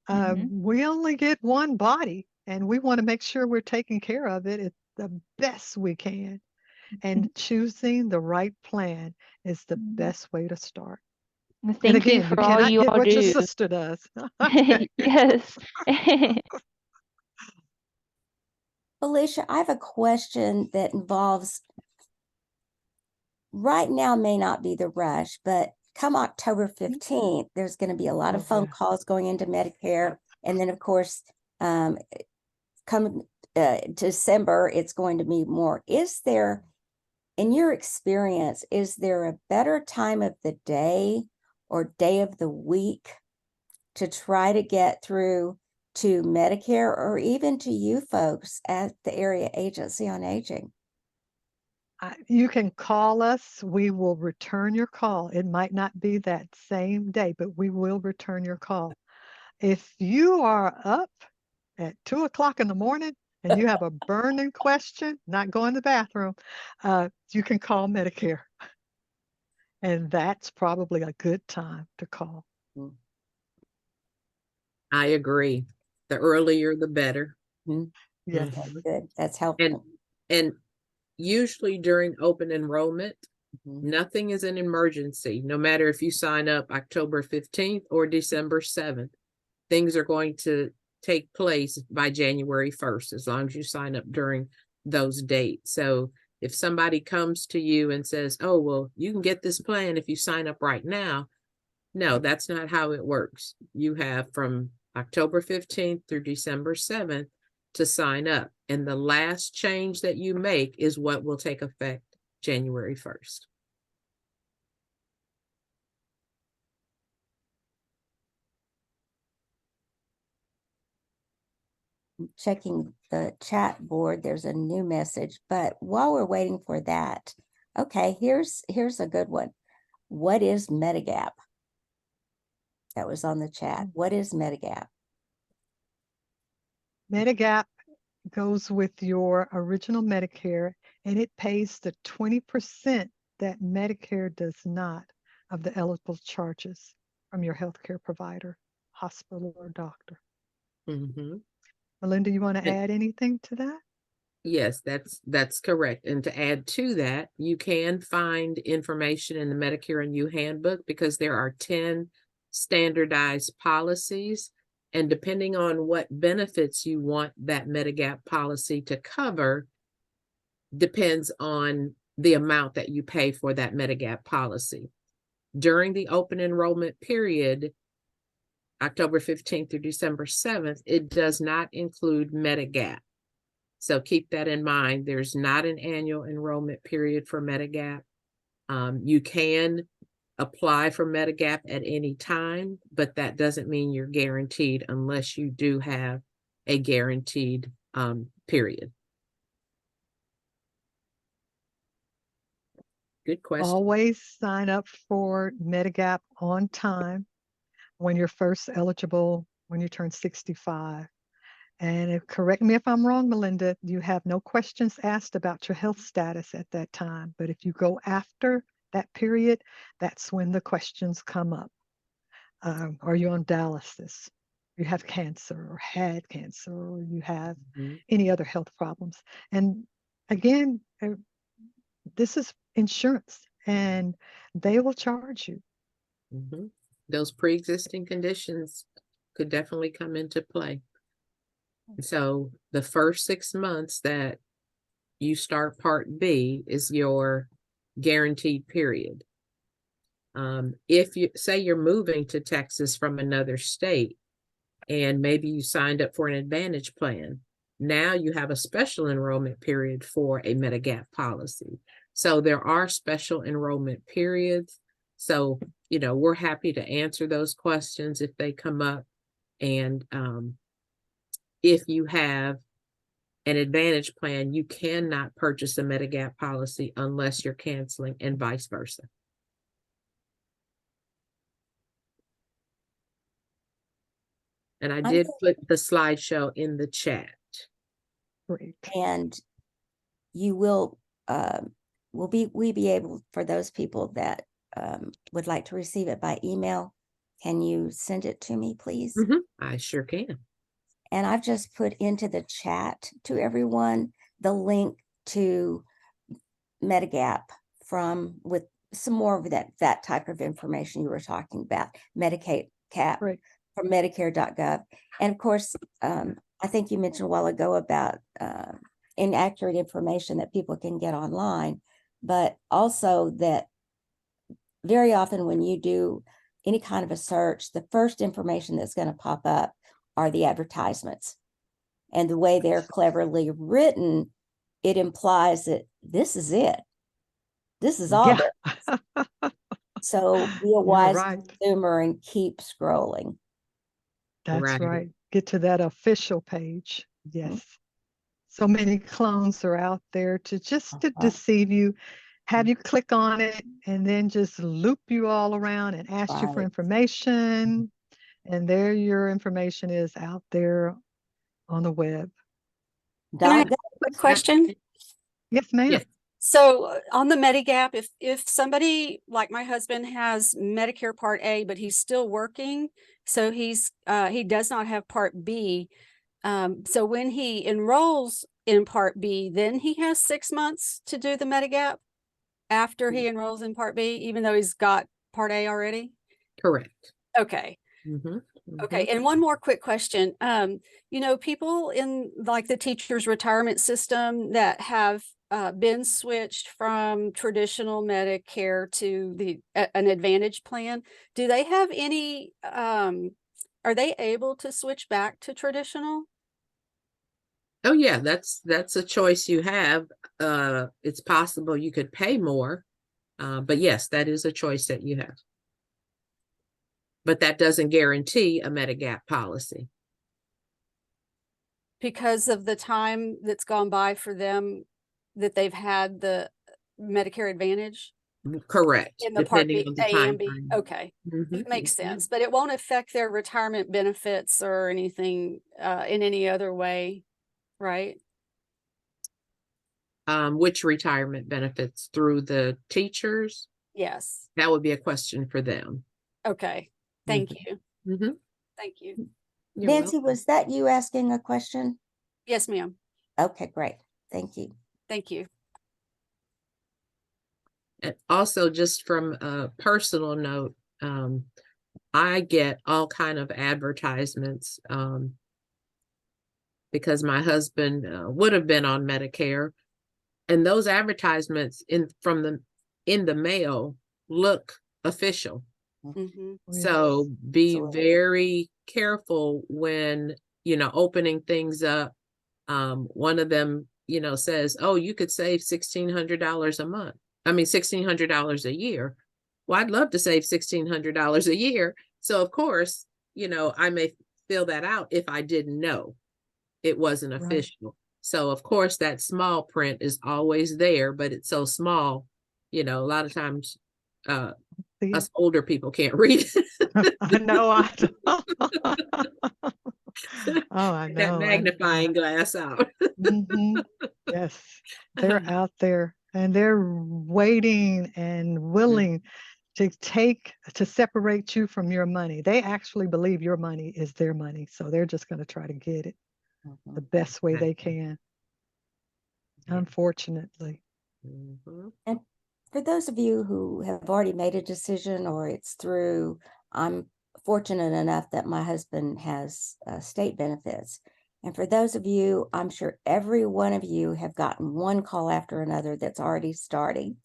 We only get one body and we want to make sure we're taking care of it the best we can. And choosing the right plan is the best way to start. And Thank you again, you for all cannot you get all what your do. sister does. Okay. Yes. Felicia, I have a question that involves, right now may not be the rush, but come October 15th, there's going to be a lot of phone calls going into Medicare. And then, of course, come December, it's going to be more. Is there, in your experience, is there a better time of the day or day of the week to try to get through to Medicare or even to you folks at the Area Agency on Aging? You can call us. We will return your call. It might not be that same day, but we will return your call. If you are up at 2 o'clock in the morning and you have a burning question, not going to the bathroom, you can call Medicare. And that's probably a good time to call. I agree. The earlier, the better. Yes. Good. That's helpful. And usually during open enrollment, nothing is an emergency. No matter if you sign up October 15th or December 7th, things are going to take place by January 1st, as long as you sign up during those dates. So if somebody comes to you and says, oh, well, you can get this plan if you sign up right now. No, that's not how it works. You have from October 15th through December 7th to sign up. And the last change that you make is what will take effect January 1st. Checking the chat board, there's a new message, but while we're waiting for that, okay, here's a good one. What is Medigap? That was on the chat. What is Medigap? Medigap goes with your original Medicare, and it pays the 20% that Medicare does not of the eligible charges from your healthcare provider, hospital, or doctor. Melinda, you want to add anything to that? Yes, that's correct. And to add to that, you can find information in the Medicare and You handbook, because there are 10 standardized policies. And depending on what benefits you want that Medigap policy to cover, depends on the amount that you pay for that Medigap policy. During the open enrollment period, October 15th through December 7th, it does not include Medigap. So keep that in mind. There's not an annual enrollment period for Medigap. You can apply for Medigap at any time, but that doesn't mean you're guaranteed unless you do have a guaranteed period. Good question. Always sign up for Medigap on time when you're first eligible, when you turn 65. And correct me if I'm wrong, Melinda, you have no questions asked about your health status at that time. But if you go after that period, that's when the questions come up. Are you on dialysis? You have cancer or had cancer, or you have any other health problems. And again, this is insurance, and they will charge you. Those pre-existing conditions could definitely come into play. So the first 6 months that you start Part B is your guaranteed period. If you say you're moving to Texas from another state, and maybe you signed up for an Advantage plan, now you have a special enrollment period for a Medigap policy. So there are special enrollment periods. So, you know, we're happy to answer those questions if they come up. And if you have an Advantage plan, you cannot purchase a Medigap policy unless you're canceling, and vice versa. And I did put the slideshow in the chat. Great. And you will we be able, for those people that would like to receive it by email, can you send it to me, please? I sure can. And I've just put into the chat to everyone the link to Medigap with some more of that type of information you were talking about, Medicaid cap from Medicare.gov. And of course, I think you mentioned a while ago about inaccurate information that people can get online, but also that very often when you do any kind of a search, the first information that's going to pop up are the advertisements. And the way they're cleverly written, it implies that this is it. This is all Yeah. there. So be a You're wise right. consumer and keep scrolling. That's Right. right. Get to that official page. Yes. So many clones are out there to just to deceive you, have you click on it, and then just loop you all around and ask you for Right. information. And there your information is out there on the web. Can I Donna, ask a quick question? Yes, ma'am. Yes. So on the Medigap, if somebody like my husband has Medicare Part A, but he's still working, so he does not have Part B. So when he enrolls in Part B, then he has 6 months to do the Medigap after he enrolls in Part B, even though he's got Part A already. Correct. Okay. Mhm, Okay, mhm. and one more quick question. You know, people in like the teachers' retirement system that have been switched from traditional Medicare to an Advantage plan, do they have any, are they able to switch back to traditional? Oh yeah, that's a choice you have. It's possible you could pay more, but yes, that is a choice that you have. But that doesn't guarantee a Medigap policy. Because of the time that's gone by for them that they've had the Medicare Advantage Correct, in the Part depending B, on the A time and B. frame. Okay, Mhm, it makes mhm. sense, but it won't affect their retirement benefits or anything in any other way, right? Which retirement benefits through the teachers? Yes. That would be a question for them. Okay. Thank Mhm. you. Mhm. Thank you. You're Nancy, welcome. was that you asking a question? Yes, ma'am. Okay, great. Thank you. Thank you. And also, just from a personal note, I get all kind of advertisements because my husband would have been on Medicare, and those advertisements in the mail look official. Mhm. Oh, yes. So be Absolutely. very careful when, opening things up. One of them, says, oh, you could save $1,600 a month. I mean, $1,600 a year. Well, I'd love to save $1,600 a year. So of course, I may fill that out if I didn't know it wasn't Right. official. So of course that small print is always there, but it's so small, a lot of times See, us older people can't read I know. Oh, I that know. magnifying glass out. Mhm. Yes, they're out there and they're waiting and willing to separate you from your money. They actually believe your money is their money, so they're just going to try to get it the best way they can, Yeah. unfortunately. Mhm. And for those of you who have already made a decision or it's through, I'm fortunate enough that my husband has state benefits. And for those of you, I'm sure every one of you have gotten one call after another that's already starting.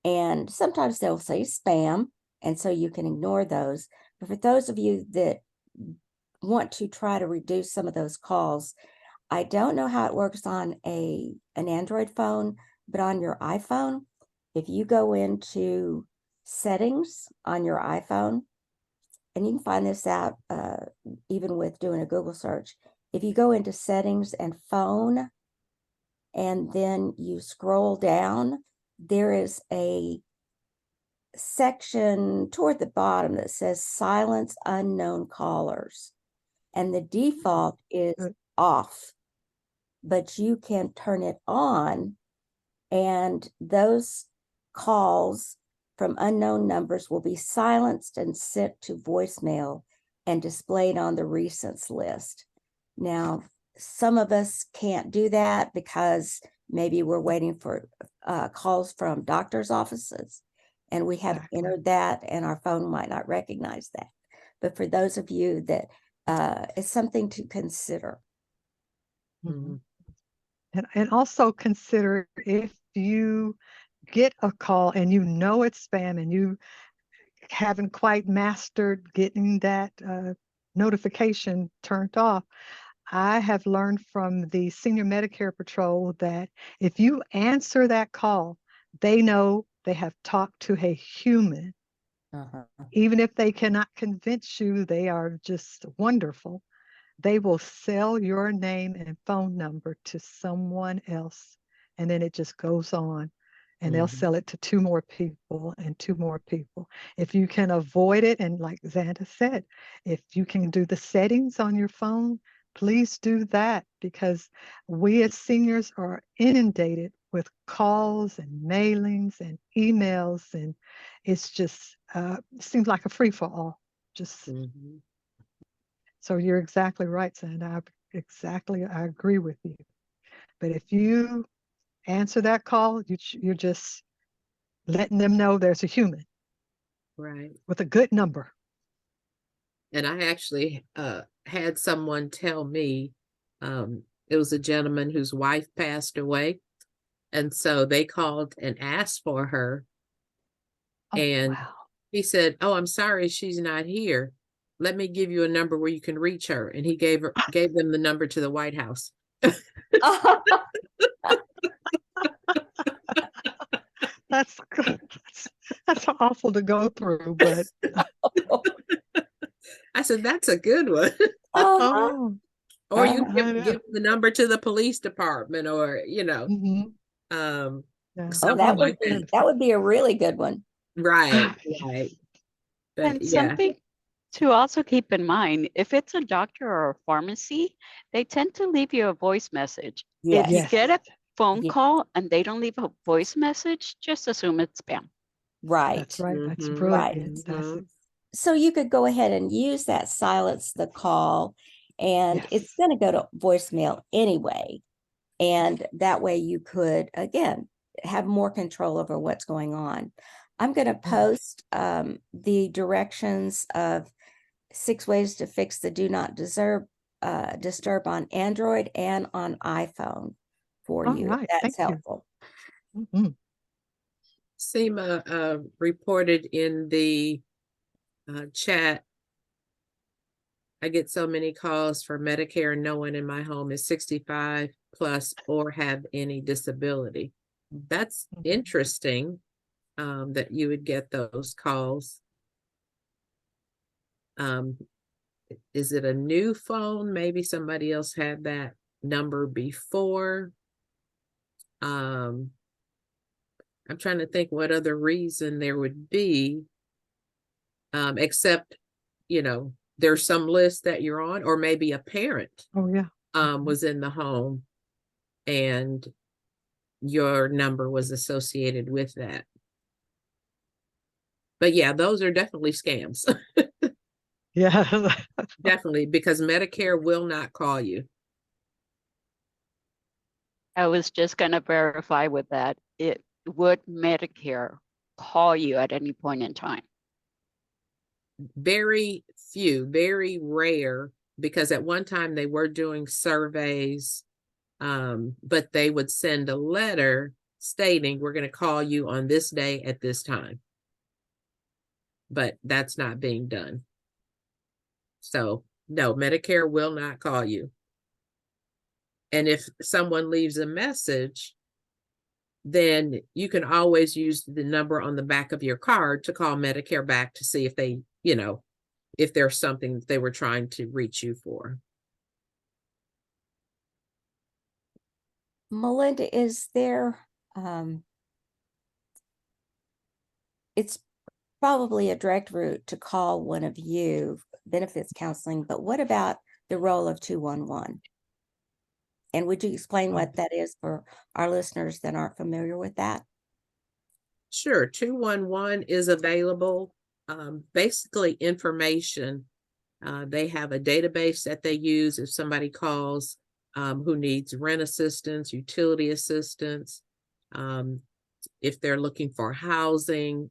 And sometimes they'll say spam, and so you can ignore those. But for those of you that want to try to reduce some of those calls, I don't know how it works on an Android phone, but on your iPhone, if you go into settings on your iPhone, and you can find this out even with doing a Google search, if you go into settings and phone, and then you scroll down, there is a section toward the bottom that says silence unknown callers. And the default is Good. off, but you can turn it on, and those calls from unknown numbers will be silenced and sent to voicemail and displayed on the recents list. Now, some of us can't do that because maybe we're waiting for calls from doctor's offices, and we haven't Exactly. entered that, and our phone might not recognize that. But for those of you that it's something to consider. Mhm. And also consider if you get a call and you know it's spam and you haven't quite mastered getting that notification turned off. I have learned from the Senior Medicare Patrol that if you answer that call, they know they have talked to a human. Even if they cannot convince you they are just wonderful, they will sell your name and phone number to someone else. And then it just goes on. And they'll sell it to 2 more people and 2 more people. If you can avoid it, and like Xanda said, if you can do the settings on your phone, please do that, because we as seniors are inundated with calls and mailings and emails, and it's just seems like a free for all. Just so you're exactly right, Xanda. I agree with you. But if you answer that call, you're just letting them know there's a human, Right. with a good number. And I actually had someone tell me, it was a gentleman whose wife passed away. And so they called and asked for her. And wow. he said, "Oh, I'm sorry, she's not here. Let me give you a number where you can reach her." And he gave them the number to the White House. That's good. That's awful to go through, but I said, "That's a good one." oh, Or you I give know. the number to the police department, or Yeah. Oh, something like that. that would be a really good one. Right, right. But And yeah, something to also keep in mind, if it's a doctor or a pharmacy, they tend to leave you a voice message. If you Yes. get a Yes. phone Yeah. call and they don't leave a voice message, just assume it's spam. That's Right. right. That's Mhm, Right. brilliant. That's it. So you could go ahead and use that silence the call, and it's Yes. going to go to voicemail anyway. And that way you could, again, have more control over what's going on. I'm going to post the directions of 6 ways to fix the do not disturb on Android and on iPhone for All you, if right. that's Thank you. helpful. Seema reported in the chat, "I get so many calls for Medicare and no one in my home is 65 plus or have any disability." That's interesting, that you would get those calls. Is it a new phone? Maybe somebody else had that number before. I'm trying to think what other reason there would be, except, there's some list that you're on, or maybe a parent Oh, yeah. was in the home and your number was associated with that. But yeah, those are definitely scams. Yeah. Definitely, because Medicare will not call you. I was just going to verify with that. Would Medicare call you at any point in time? Very few, very rare, because at one time they were doing surveys, but they would send a letter stating, "We're going to call you on this day at this time." But that's not being done. So no, Medicare will not call you. And if someone leaves a message, then you can always use the number on the back of your card to call Medicare back to see if they, if there's something they were trying to reach you for. Melinda, is there, it's probably a direct route to call one of you, benefits counseling, but what about the role of 211? And would you explain what that is for our listeners that aren't familiar with that? Sure. 211 is available. Basically information. They have a database that they use if somebody calls who needs rent assistance, utility assistance, if they're looking for housing.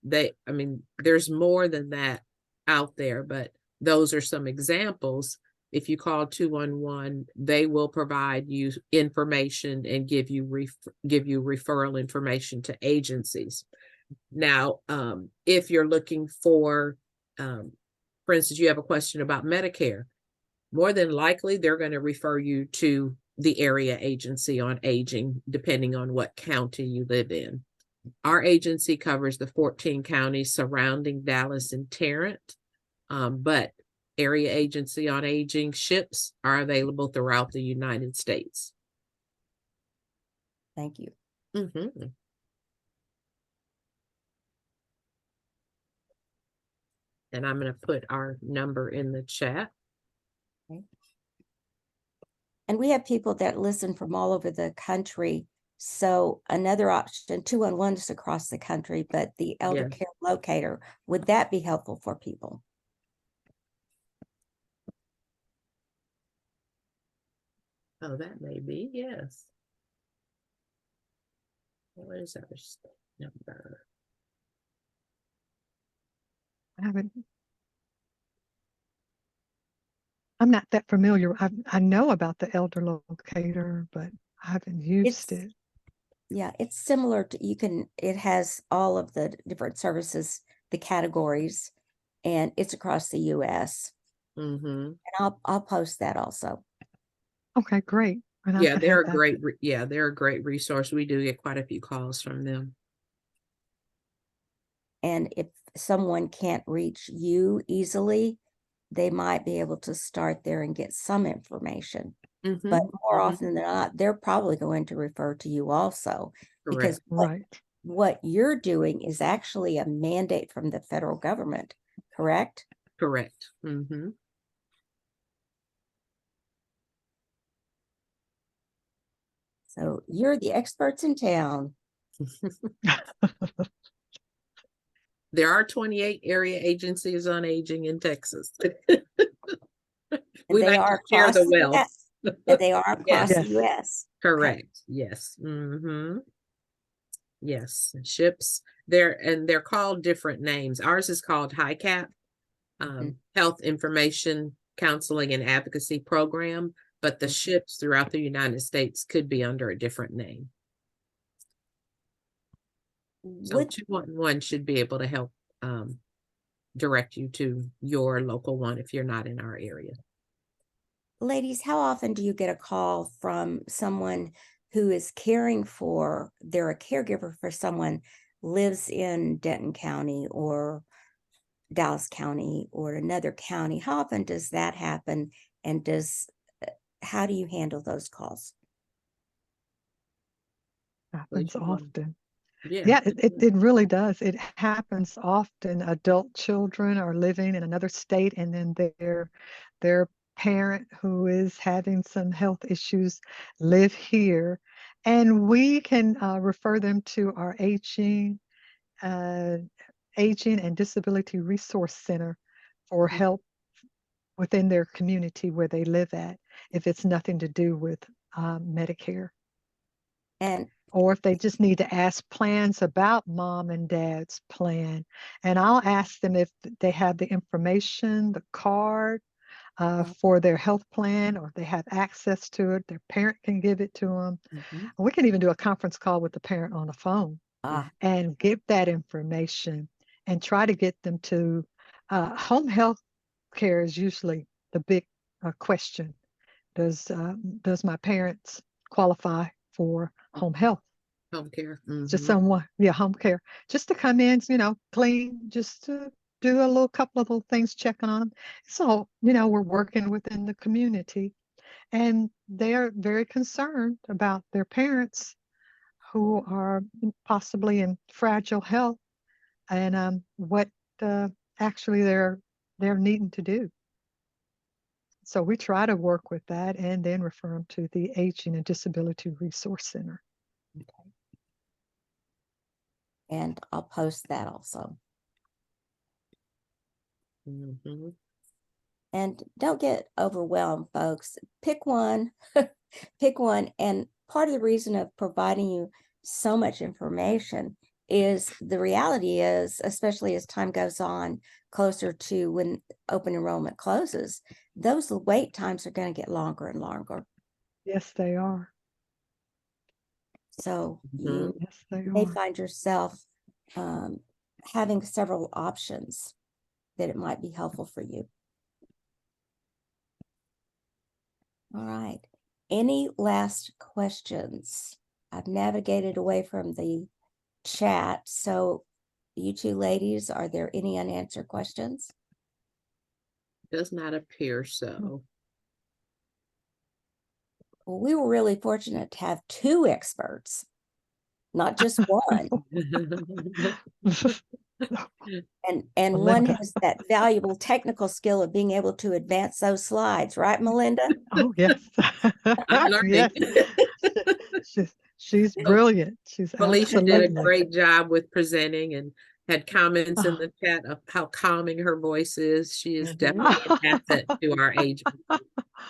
There's more than that out there, but those are some examples if you call 211, they will provide you information and give you referral information to agencies. Now, if you're looking for instance, you have a question about Medicare, more than likely they're going to refer you to the area agency on aging, depending on what county you live in. Our agency covers the 14 counties surrounding Dallas and Tarrant, but area agency on aging SHIPs are available throughout the United States. Thank you. Mm-hmm. And I'm going to put our number in the chat. Okay. And we have people that listen from all over the country. So another option, 211 is across the country, but the elder Yeah. care locator, would that be helpful for people? Oh, that may be, yes. What is our number? I'm not that familiar. I know about the elder locator, but I haven't used it. Yeah, it's similar to, it has all of the different services, the categories, and it's across the US. Mm-hmm. And I'll post that also. Okay, great. And I Yeah, could they're have a that. great, they're a great resource. We do get quite a few calls from them. And if someone can't reach you easily, they might be able to start there and get some information. Mm-hmm. But more Mhm. often than not, they're probably going to refer to you also. Because Right. what you're doing is actually a mandate from the federal government, correct? Correct. Mm-hmm. So you're the experts in town. There are 28 area agencies on aging in Texas. And We they like are to share across the the wealth. US. And they are across Yes. the US. Correct. Yes. Mm-hmm. Yes. SHIPs. They're called different names. Ours is called HICAP, Health Information Counseling and Advocacy Program, but the SHIPs throughout the United States could be under a different name. So 211 should be able to help direct you to your local one if you're not in our area. Ladies, how often do you get a call from someone who is caring for, they're a caregiver for someone lives in Denton County or Dallas County or another county? How often does that happen? And how do you handle those calls? Happens often. Yeah. Yeah, it really does. It happens often. Adult children are living in another state, and then their parent who is having some health issues live here, and we can refer them to our aging and disability resource center for help within their community where they live at, if it's nothing to do with Medicare. Or if they just need to ask plans about mom and dad's plan. And I'll ask them if they have the information, the card for their health plan, or if they have access to it, their parent can give it to them. We can even do a conference call with the parent on the phone and give that information and try to get them to home health care is usually the big question. Does my parents qualify for home health? Home care. Just someone, home care, just to come in, clean, just to do couple of little things, checking on them. So, we're working within the community, and they are very concerned about their parents who are possibly in fragile health, and what actually they're needing to do. So we try to work with that and then refer them to the Aging and Disability Resource Center. Okay. And I'll post that also. And don't get overwhelmed, folks. Pick one, pick one. And part of the reason of providing you so much information is the reality is, especially as time goes on, closer to when open enrollment closes, those wait times are going to get longer and longer. Yes, they are. So Mhm. you Yes, they may are. find yourself having several options that it might be helpful for you. All right. Any last questions? I've navigated away from the chat. So you two ladies, are there any unanswered questions? Does not appear so. Well, we were really fortunate to have two experts, not just one. And one Melinda. has that valuable technical skill of being able to advance those slides, right, Melinda? Oh, yes. I'm learning. Yes. She's brilliant. She's Felicia did a absolutely. great job with presenting and had comments in Oh. the chat of how calming her voice is. She is Mhm. definitely an asset to our agency.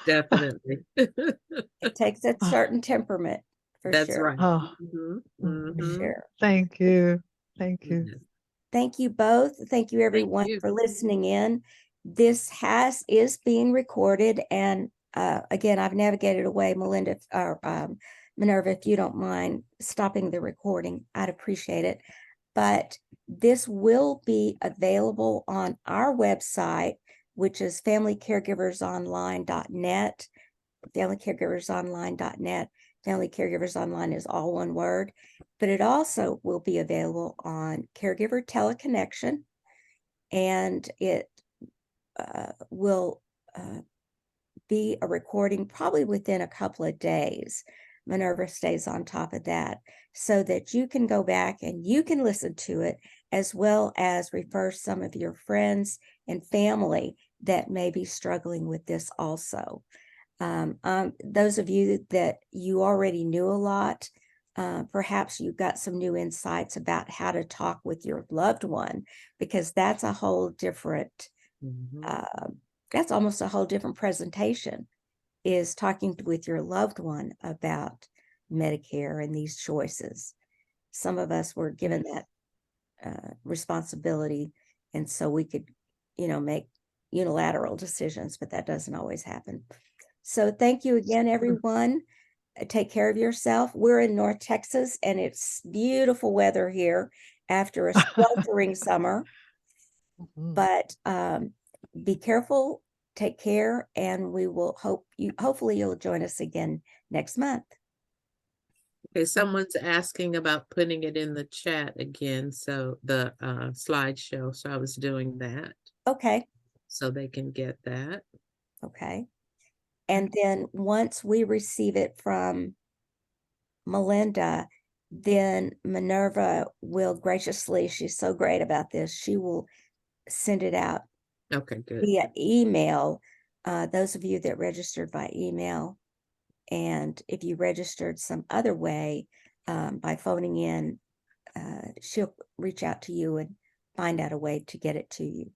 Definitely. It takes a certain temperament for That's sure. right. Oh, Mhm, For mhm. sure. thank you. Thank you. Yes. Thank you both. Thank you everyone you. for listening in. This is being recorded, and again, I've navigated away, Melinda or Minerva, if you don't mind stopping the recording, I'd appreciate it. But this will be available on our website, which is familycaregiversonline.net, familycaregiversonline.net. Family Caregivers Online is all one word, but it also will be available on Caregiver Teleconnection, and it will be a recording probably within a couple of days. Minerva stays on top of that so that you can go back and you can listen to it, as well as refer some of your friends and family that may be struggling with this also. Those of you that you already knew a lot, perhaps you got some new insights about how to talk with your loved one, because that's a whole different, Mhm. that's almost a whole different presentation, is talking with your loved one about Medicare and these choices. Some of us were given that responsibility, and so we could, make unilateral decisions, but that doesn't always happen. So thank you again, everyone. Take care of yourself. We're in North Texas, and it's beautiful weather here after a sweltering summer. Mhm. But be careful, take care, and we will hopefully you'll join us again next month. Okay, someone's asking about putting it in the chat again, so the slideshow. So I was doing that Okay. so they can get that. Okay. And then once we receive it from Melinda, then Minerva will graciously, she's so great about this, she will send it out Okay, good. via email. Those of you that registered by email, and if you registered some other way, by phoning in, she'll reach out to you and find out a way to get it to you.